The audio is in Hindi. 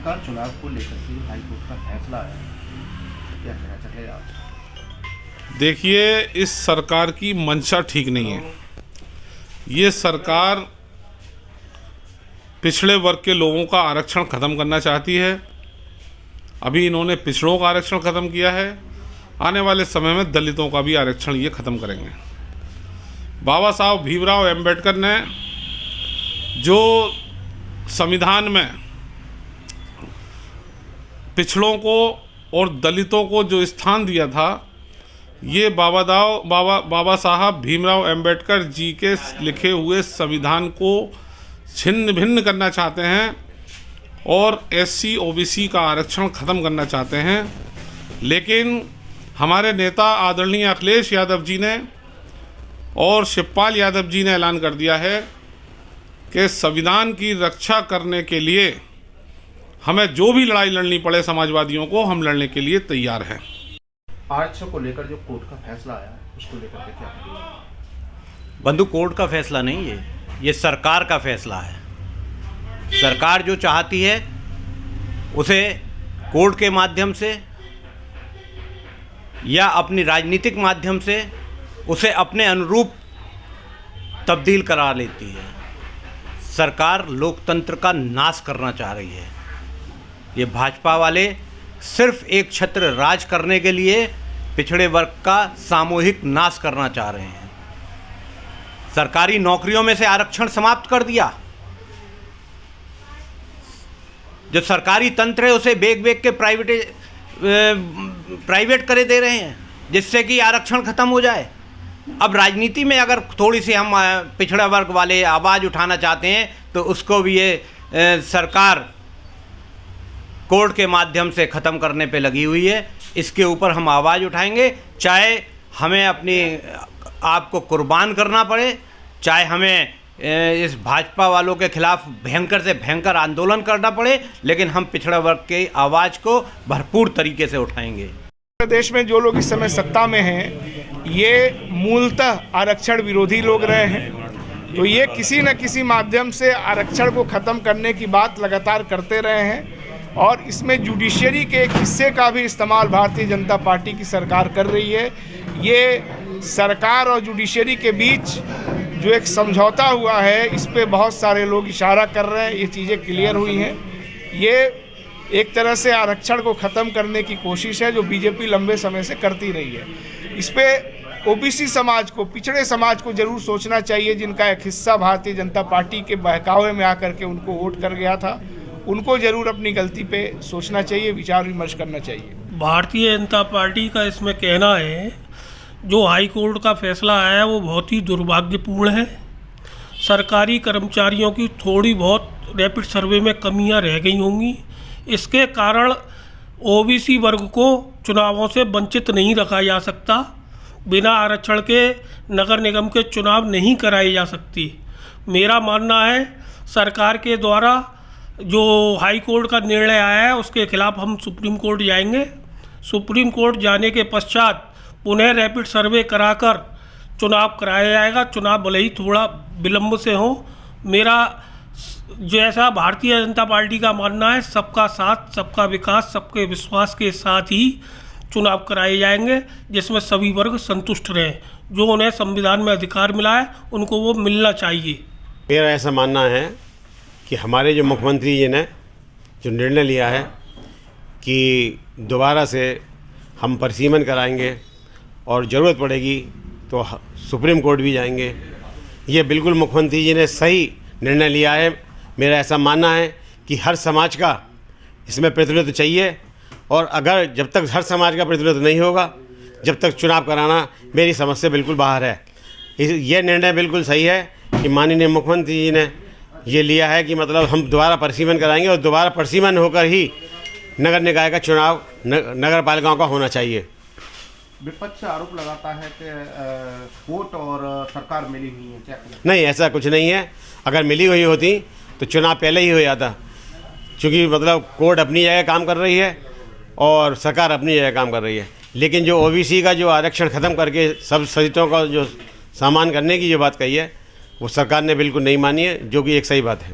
आखिरकार चुनाव को लेकर के हाईकोर्ट का फैसला आया, क्या कहना चाहेंगे आप? देखिए, इस सरकार की मंशा ठीक नहीं है। ये सरकार पिछड़े वर्ग के लोगों का आरक्षण ख़त्म करना चाहती है। अभी इन्होंने पिछड़ों का आरक्षण ख़त्म किया है, आने वाले समय में दलितों का भी आरक्षण ये ख़त्म करेंगे। बाबा साहब भीमराव अंबेडकर ने जो संविधान में पिछड़ों को और दलितों को जो स्थान दिया था, ये बाबा साहब भीमराव अंबेडकर जी के लिखे हुए संविधान को छिन्न भिन्न करना चाहते हैं और एससी ओबीसी का आरक्षण ख़त्म करना चाहते हैं। लेकिन हमारे नेता आदरणीय अखिलेश यादव जी ने और शिवपाल यादव जी ने ऐलान कर दिया है कि संविधान की रक्षा करने के लिए हमें जो भी लड़ाई लड़नी पड़े समाजवादियों को, हम लड़ने के लिए तैयार हैं। आरक्षण को लेकर जो कोर्ट का फैसला आया है, उसको लेकर के क्या कहेंगे? बंधु, कोर्ट का फैसला नहीं है, ये सरकार का फैसला है। सरकार जो चाहती है उसे कोर्ट के माध्यम से या अपनी राजनीतिक माध्यम से उसे अपने अनुरूप तब्दील करा लेती है। सरकार लोकतंत्र का नाश करना चाह रही है। ये भाजपा वाले सिर्फ एक छत्र राज करने के लिए पिछड़े वर्ग का सामूहिक नाश करना चाह रहे हैं। सरकारी नौकरियों में से आरक्षण समाप्त कर दिया। जो सरकारी तंत्र है उसे बेग बेग के प्राइवेट करे दे रहे हैं, जिससे कि आरक्षण खत्म हो जाए। अब राजनीति में अगर थोड़ी सी हम पिछड़ा वर्ग वाले आवाज़ उठाना चाहते हैं तो उसको भी ये सरकार कोर्ट के माध्यम से ख़त्म करने पे लगी हुई है। इसके ऊपर हम आवाज़ उठाएंगे, चाहे हमें अपनी आप को कुर्बान करना पड़े, चाहे हमें इस भाजपा वालों के खिलाफ भयंकर से भयंकर आंदोलन करना पड़े, लेकिन हम पिछड़ा वर्ग की आवाज़ को भरपूर तरीके से उठाएंगे। प्रदेश में जो लोग इस समय सत्ता में हैं, ये मूलतः आरक्षण विरोधी लोग रहे हैं, तो ये किसी न किसी माध्यम से आरक्षण को ख़त्म करने की बात लगातार करते रहे हैं और इसमें जुडिशरी के एक हिस्से का भी इस्तेमाल भारतीय जनता पार्टी की सरकार कर रही है। ये सरकार और जुडिशरी के बीच जो एक समझौता हुआ है, इस पे बहुत सारे लोग इशारा कर रहे हैं, ये चीज़ें क्लियर हुई हैं। ये एक तरह से आरक्षण को ख़त्म करने की कोशिश है जो बीजेपी लंबे समय से करती रही है। इस पे ओबीसी समाज को, पिछड़े समाज को ज़रूर सोचना चाहिए, जिनका एक हिस्सा भारतीय जनता पार्टी के बहकावे में आकर के उनको वोट कर गया था। उनको ज़रूर अपनी गलती पे सोचना चाहिए, विचार विमर्श करना चाहिए। भारतीय जनता पार्टी का इसमें कहना है जो हाई कोर्ट का फैसला आया है वो बहुत ही दुर्भाग्यपूर्ण है। सरकारी कर्मचारियों की थोड़ी बहुत रैपिड सर्वे में कमियां रह गई होंगी, इसके कारण ओबीसी वर्ग को चुनावों से वंचित नहीं रखा जा सकता। बिना आरक्षण के नगर निगम के चुनाव नहीं कराए जा सकती। मेरा मानना है सरकार के द्वारा जो हाई कोर्ट का निर्णय आया है उसके खिलाफ हम सुप्रीम कोर्ट जाएंगे। सुप्रीम कोर्ट जाने के पश्चात पुनः रैपिड सर्वे कराकर चुनाव कराया जाएगा। चुनाव भले ही थोड़ा विलम्ब से हो। मेरा जैसा भारतीय जनता पार्टी का मानना है, सबका साथ, सबका विकास, सबके विश्वास के साथ ही चुनाव कराए जाएंगे, जिसमें सभी वर्ग संतुष्ट रहें। जो उन्हें संविधान में अधिकार मिला है उनको वो मिलना चाहिए। मेरा ऐसा मानना है कि हमारे जो मुख्यमंत्री जी ने जो निर्णय लिया है कि दोबारा से हम परिसीमन कराएंगे और ज़रूरत पड़ेगी तो सुप्रीम कोर्ट भी जाएंगे, ये बिल्कुल मुख्यमंत्री जी ने सही निर्णय लिया है। मेरा ऐसा मानना है कि हर समाज का इसमें प्रतिनिधित्व चाहिए और अगर जब तक हर समाज का प्रतिनिधित्व नहीं होगा, जब तक चुनाव कराना मेरी समझ से बिल्कुल बाहर है। ये निर्णय बिल्कुल सही है कि माननीय मुख्यमंत्री जी ने ये लिया है कि मतलब हम दोबारा परिसीमन कराएंगे और दोबारा परिसीमन होकर ही नगर निकाय का चुनाव नगर पालिकाओं का होना चाहिए। विपक्ष आरोप लगाता है कि कोर्ट और सरकार मिली हुई है, क्या करें? नहीं, ऐसा कुछ नहीं है। अगर मिली हुई होती तो चुनाव पहले ही हो जाता, क्योंकि मतलब कोर्ट अपनी जगह काम कर रही है और सरकार अपनी जगह काम कर रही है। लेकिन जो ओबीसी का जो आरक्षण ख़त्म करके सब सीटों का जो सामान करने की जो बात कही है वो सरकार ने बिल्कुल नहीं मानी है, जो कि एक सही बात है।